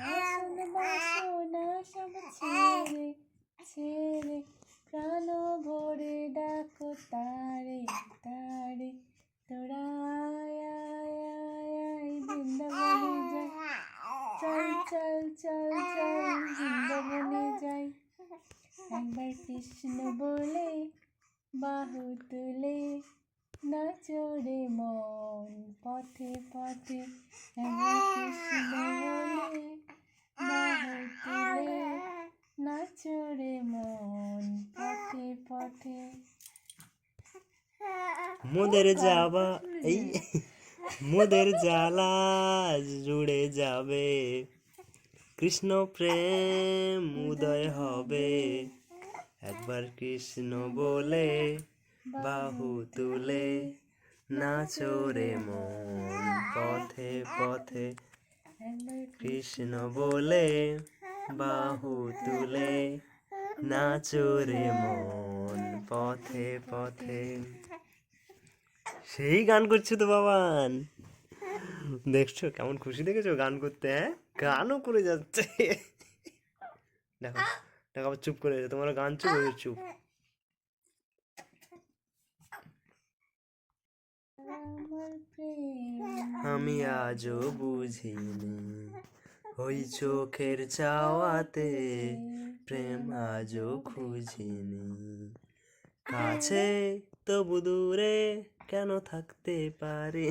আসল বাসনা সব ছেড়ে ছেড়ে প্রাণ ভরে ডাকো তারে তারে তোরা আয় আয় আয় আয় বৃন্দাবনে যাই চল চল চল চল বৃন্দাবনে যাই একবার কৃষ্ণ বলে বাহু তুলে নাচো রে মন পথে পথে একবার কৃষ্ণ বলে বাহু তুলে নাচো রে মন পথে পথে। মোদের যাবা এই মোদের জ্বালা জুড়ে যাবে কৃষ্ণ প্রেম উদয় হবে একবার কৃষ্ণ বলে বাহু তুলে নাচো রে মন পথে পথে কৃষ্ণ বলে বাহু তুলে নাচো রে মন পথে পথে। সেই গান করছে তো বাবান, দেখছো কেমন খুশি দেখেছো গান করতে? হ্যাঁ, গানও করে যাচ্ছে। দেখো দেখো আবার চুপ করে তোমার গান চুপ হয়ে চুপ। আমি আজও বুঝিনি ওই চোখের চাওয়াতে প্রেম আজও খুঁজিনি কাছে তবু দূরে কেন থাকতে পারে।